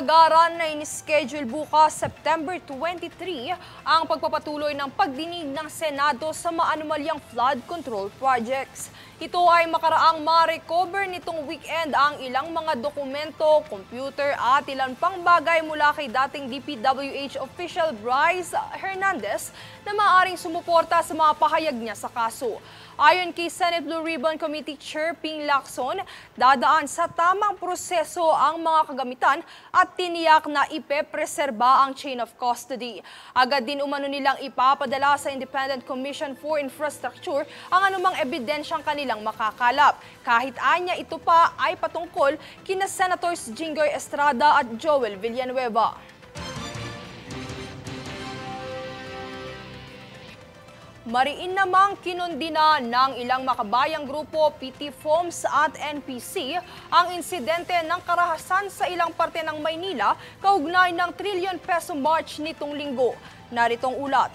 Kasagaran na inischedule bukas September 23 ang pagpapatuloy ng pagdinig ng Senado sa maanumalyang flood control projects. Ito ay makaraang ma-recover nitong weekend ang ilang mga dokumento, computer at ilan pang bagay mula kay dating DPWH official Bryce Hernandez na maaaring sumuporta sa mga pahayag niya sa kaso. Ayon kay Senate Blue Ribbon Committee Chair Ping Lacson, dadaan sa tamang proseso ang mga kagamitan at tiniyak na ipepreserba ang chain of custody. Agad din umano nilang ipapadala sa Independent Commission for Infrastructure ang anumang ebidensyang kanilang makakalap. Kahit anya ito pa ay patungkol kina Senators Jinggoy Estrada at Joel Villanueva. Mariin namang kinundina ng ilang makabayang grupo, PT FOMS at NPC ang insidente ng karahasan sa ilang parte ng Maynila kaugnay ng trilyon peso march nitong linggo. Naritong ulat.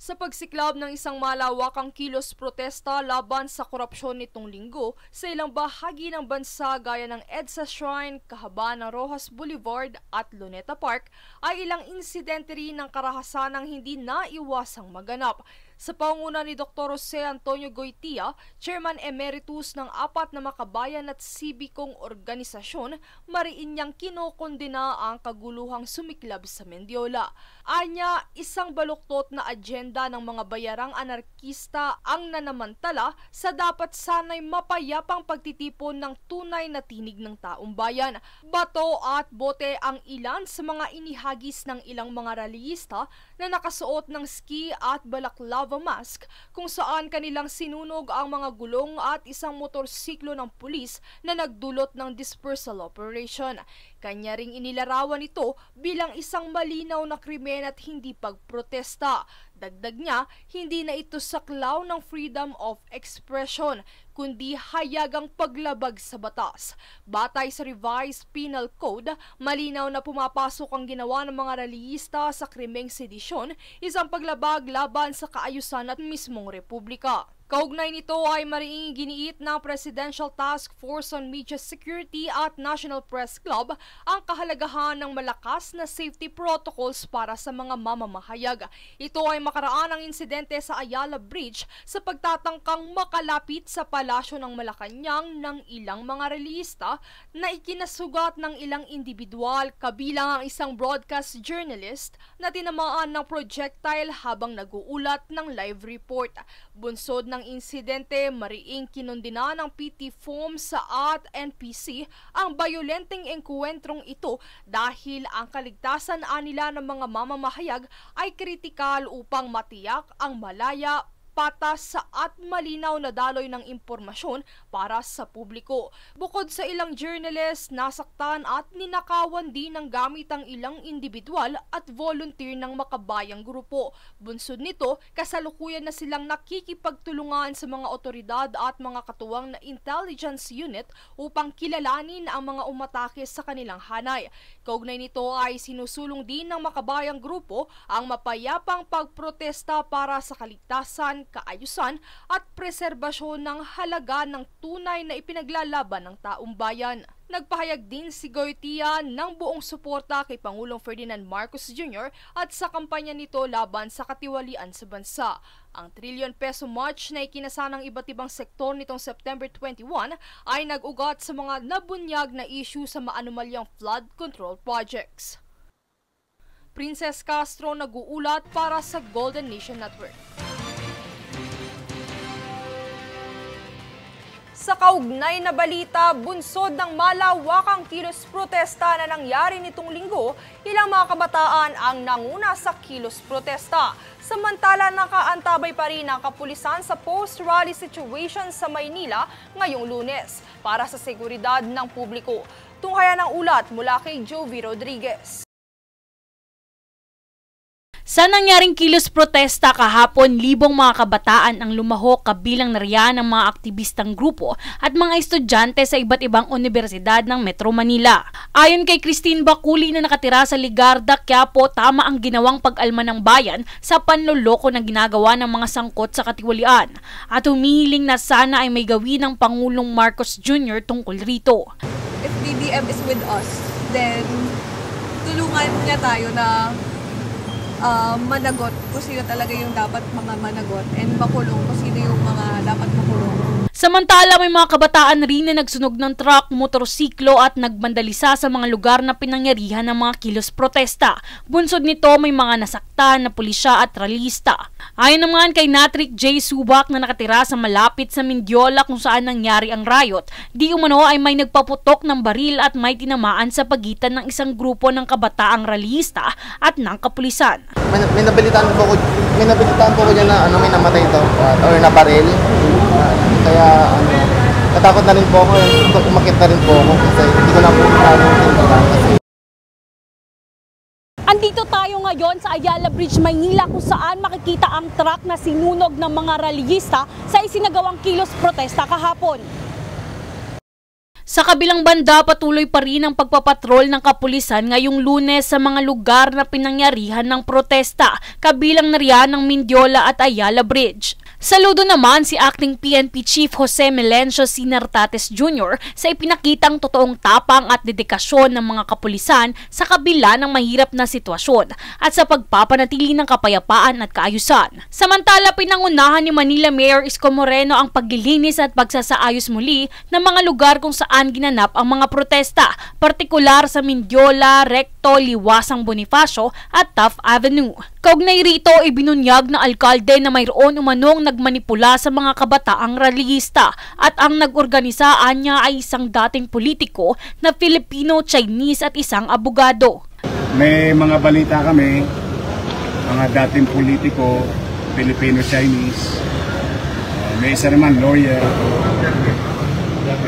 Sa pagsiklab ng isang malawakang kilos protesta laban sa korupsyon nitong linggo sa ilang bahagi ng bansa gaya ng EDSA Shrine, kahabaan ng Rojas Boulevard at Luneta Park ay ilang insidente rin ng karahasanang hindi naiwasang maganap. Sa pangunguna ni Dr. Jose Antonio Goytia, Chairman Emeritus ng 4 na makabayan at sibikong organisasyon, mariin niyang kinokondena ang kaguluhang sumiklab sa Mendiola. Anya, isang baluktot na agenda ng mga bayarang anarkista ang nanamantala sa dapat sanay mapayapang pagtitipon ng tunay na tinig ng taong bayan. Bato at bote ang ilan sa mga inihagis ng ilang mga rallyista na nakasuot ng ski at balaklava mask kung saan kanilang sinunog ang mga gulong at isang motorsiklo ng pulis na nagdulot ng dispersal operation. Kanya ring inilarawan ito bilang isang malinaw na krimen at hindi pagprotesta. Dagdag niya, hindi na ito saklaw ng freedom of expression, kundi hayagang paglabag sa batas. Batay sa revised penal code, malinaw na pumapasok ang ginawa ng mga rallyista sa krimeng sedisyon, isang paglabag laban sa kaayusan at mismong republika. Kaugnay nito ay mariing giniit ng Presidential Task Force on Media Security at National Press Club ang kahalagahan ng malakas na safety protocols para sa mga mamamahayag. Ito ay makaraan ang insidente sa Ayala Bridge sa pagtatangkang makalapit sa palasyo ng Malacanang ng ilang mga rallyista na ikinasugat ng ilang individual, kabilang ang isang broadcast journalist na tinamaan ng projectile habang nag-uulat ng live report. Bunsod ng insidente, mariing kinundina ng PT FOMS at NPC ang bayolenteng engkwentrong ito dahil ang kaligtasan nila ng mga mamamahayag ay kritikal upang matiyak ang malaya, patas at malinaw na daloy ng impormasyon para sa publiko. Bukod sa ilang journalist, nasaktan at ninakawan din ng gamit ang ilang individual at volunteer ng makabayang grupo. Bunsod nito, kasalukuyan na silang nakikipagtulungan sa mga otoridad at mga katuwang na intelligence unit upang kilalanin ang mga umatake sa kanilang hanay. Kaugnay nito ay sinusulong din ng makabayang grupo ang mapayapang pagprotesta para sa kaligtasan, kaayusan at preserbasyon ng halaga ng tunay na ipinaglalaban ng taong bayan. Nagpahayag din si Goytia ng buong suporta kay Pangulong Ferdinand Marcos Jr. at sa kampanya nito laban sa katiwalian sa bansa. Ang trilyon peso march na ikinasa ng iba't ibang sektor nitong September 21 ay nag-ugat sa mga nabunyag na issue sa maanumalyang flood control projects. Princess Castro nag-uulat para sa Golden Nation Network. Sa kaugnay na balita, bunsod ng malawakang kilos protesta na nangyari nitong linggo, ilang mga kabataan ang nanguna sa kilos protesta. Samantala, nakaantabay pa rin ang kapulisan sa post-rally situation sa Maynila ngayong Lunes para sa seguridad ng publiko. Tunghayan ang ulat mula kay Jovi Rodriguez. Sa nangyaring kilos protesta kahapon, libong mga kabataan ang lumahok kabilang na riyan ng mga aktivistang grupo at mga estudyante sa iba't ibang universidad ng Metro Manila. Ayon kay Christine Bakuli na nakatira sa Ligarda, Quiapo, tama ang ginawang pag-alma ng bayan sa panloloko na ginagawa ng mga sangkot sa katiwalian at humihiling na sana ay may gawin ng Pangulong Marcos Jr. tungkol rito. If BBM is with us, then tulungan niya tayo na managot kung sino talaga yung dapat mga managot and makulong kung sino yung mga dapat makulong. Samantala, may mga kabataan rin na nagsunog ng truck, motorsiklo at nagbandalisa sa mga lugar na pinangyarihan ng mga kilos protesta. Bunsod nito, may mga nasaktan na pulisya at ralista. Ayon naman kay Natrick J. Subak na nakatira sa malapit sa Mindiola kung saan nangyari ang riot, di umano ay may nagpaputok ng baril at may tinamaan sa pagitan ng isang grupo ng kabataang ralista at ng kapulisan. May nabalitaan po ko dyan na may namatay ito or na baril. Kaya natakot na rin po ako, umakit na rin po ako kasi hindi ko na po kasi. Andito tayo ngayon sa Ayala Bridge, Maynila kung saan makikita ang truck na sinunog ng mga rallyista sa isinagawang kilos protesta kahapon. Sa kabilang banda, patuloy pa rin ang pagpapatrol ng kapulisan ngayong Lunes sa mga lugar na pinangyarihan ng protesta, kabilang na riyan ng Mindiola at Ayala Bridge. Saludo naman si Acting PNP Chief Jose Melencio Sinartates Jr. sa ipinakitang totoong tapang at dedikasyon ng mga kapulisan sa kabila ng mahirap na sitwasyon at sa pagpapanatili ng kapayapaan at kaayusan. Samantala, pinangunahan ni Manila Mayor Isko Moreno ang paglilinis at pagsasaayos muli ng mga lugar kung saan ginanap ang mga protesta, partikular sa Mindiola, Recto, Liwasang Bonifacio at Taft Avenue. Kaugnay rito, ibinunyag na alkalde na mayroon umanong nagmanipula sa mga kabataang rallyista at ang nag-organisaan niya ay isang dating politiko na Filipino-Chinese at isang abogado. May mga balita kami, mga dating politiko, Filipino-Chinese, may isa naman lawyer.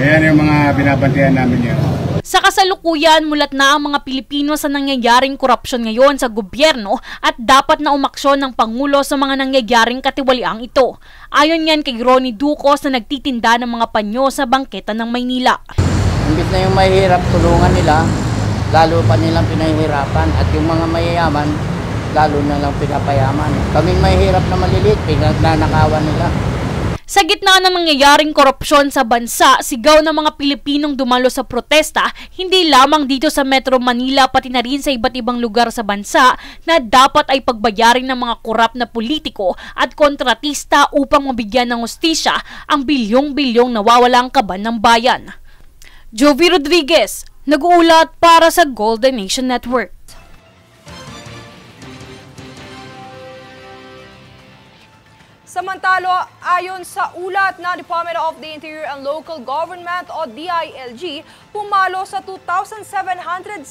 Ayan yung mga binabantayan namin yan. Sa kasalukuyan, mulat na ang mga Pilipino sa nangyayaring korupsyon ngayon sa gobyerno at dapat na umaksyon ng Pangulo sa mga nangyayaring katiwaliang ito. Ayon yan kay Ronnie Ducos na nagtitinda ng mga panyo sa bangketa ng Maynila. Imbis na yung mahihirap tulungan nila, lalo pa nilang pinahihirapan at yung mga mayayaman, lalo na lang pinapayaman. Kaming mahihirap na maliliit, pinagnanakawan nila. Sa gitna ng nangyayaring korupsyon sa bansa, sigaw ng mga Pilipinong dumalo sa protesta, hindi lamang dito sa Metro Manila pati na rin sa iba't ibang lugar sa bansa na dapat ay pagbayarin ng mga korap na politiko at kontratista upang mabigyan ng hustisya ang bilyong-bilyong nawawalang kaban ng bayan. Jovi Rodriguez, nag-uulat para sa Golden Nation Network. Samantalo, ayon sa ulat ng Department of the Interior and Local Government o DILG, pumalo sa 2,777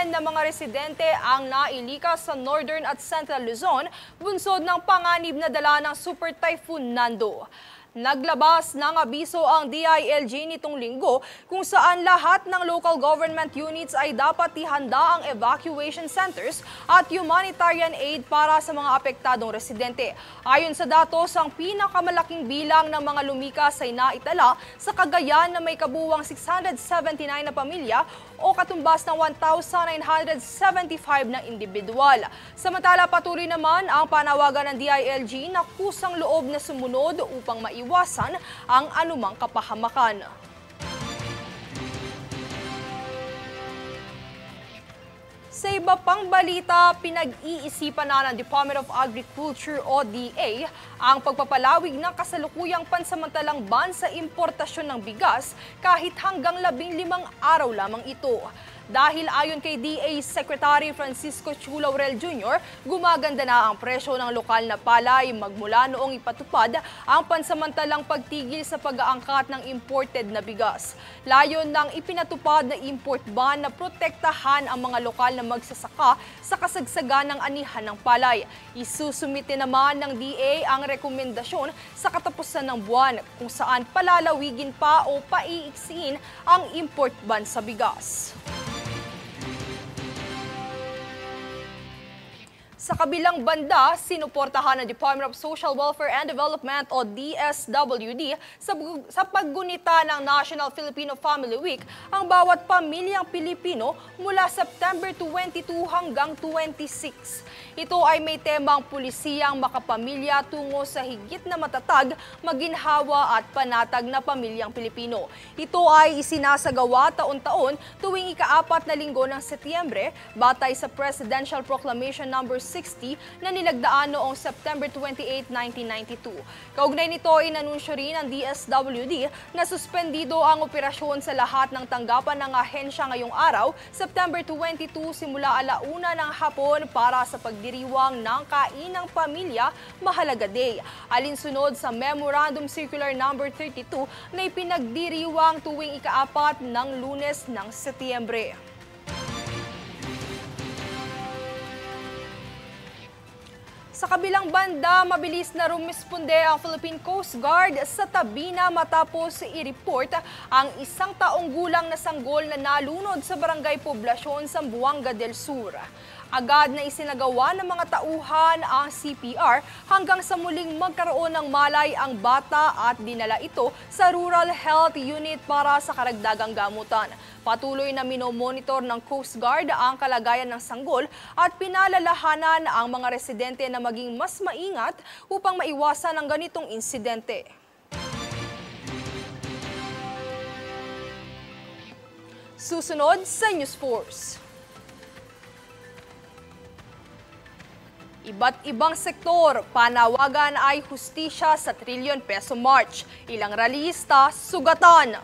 na mga residente ang nailikas sa Northern at Central Luzon, bunsod ng panganib na dala ng Super Typhoon Nando. Naglabas ng abiso ang DILG nitong linggo kung saan lahat ng local government units ay dapat ihanda ang evacuation centers at humanitarian aid para sa mga apektadong residente. Ayon sa datos, ang pinakamalaking bilang ng mga lumikas ay naitala sa Cagayan na may kabuuang 679 na pamilya o katumbas ng 1,975 na individual. Samantala, patuloy naman ang panawagan ng DILG na kusang loob na sumunod upang maiwasan ang anumang kapahamakan. Sa iba pang balita, pinag-iisipan na ng Department of Agriculture o DA ang pagpapalawig ng kasalukuyang pansamantalang ban sa importasyon ng bigas kahit hanggang 15 araw lamang ito. Dahil ayon kay DA Secretary Francisco Chu Laurel Jr., gumaganda na ang presyo ng lokal na palay magmula noong ipatupad ang pansamantalang pagtigil sa pag-aangkat ng imported na bigas. Layon ng ipinatupad na import ban na protektahan ang mga lokal na magsasaka sa kasagsagan ng anihan ng palay. Isusumite naman ng DA ang rekomendasyon sa katapusan ng buwan kung saan palalawigin pa o paiiksiin ang import ban sa bigas. Sa kabilang banda, sinuportahan ng Department of Social Welfare and Development o DSWD sa paggunita ng National Filipino Family Week ang bawat pamilyang Pilipino mula September 22 hanggang 26. Ito ay may temang pulisiyang makapamilya tungo sa higit na matatag, maginhawa at panatag na pamilyang Pilipino. Ito ay isinasagawa taon-taon tuwing ika-4 na linggo ng Setyembre batay sa Presidential Proclamation No. 60 na nilagdaan noong September 28, 1992. Kaugnay nito ay inanunsyo rin ng DSWD na suspendido ang operasyon sa lahat ng tanggapan ng ahensya ngayong araw, September 22 simula 1:00 ng hapon para sa pagdiriwang ng Kainang Pamilya Mahalaga Day. Alinsunod sa Memorandum Circular No. 32 na ipinagdiriwang tuwing ika-4 ng Lunes ng Setyembre. Sa kabilang banda, mabilis na rumisponde ang Philippine Coast Guard sa Tabina matapos i-report ang 1 taong gulang na sanggol na nalunod sa Barangay Poblacion, Zamboanga del Sur. Agad na isinagawa ng mga tauhan ang CPR hanggang sa muling magkaroon ng malay ang bata at dinala ito sa Rural Health Unit para sa karagdagang gamutan. Patuloy na minomonitor ng Coast Guard ang kalagayan ng sanggol at pinalalahanan ang mga residente na maging mas maingat upang maiwasan ang ganitong insidente. Susunod sa News Force. Iba't ibang sektor, panawagan ay hustisya sa trilyon peso march. Ilang rallyista, sugatan.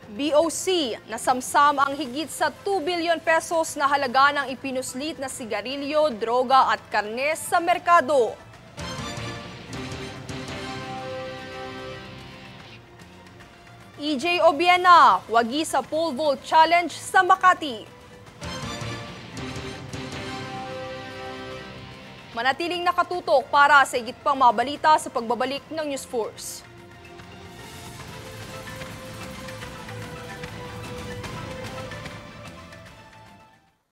BOC, nasamsam ang higit sa 2 billion pesos na halaga ng ipinuslit na sigarilyo, droga at karne sa merkado. EJ Obiena, wagi sa pole vault challenge sa Makati. Manatiling nakatutok para sa higit pang mabalita sa pagbabalik ng News Force.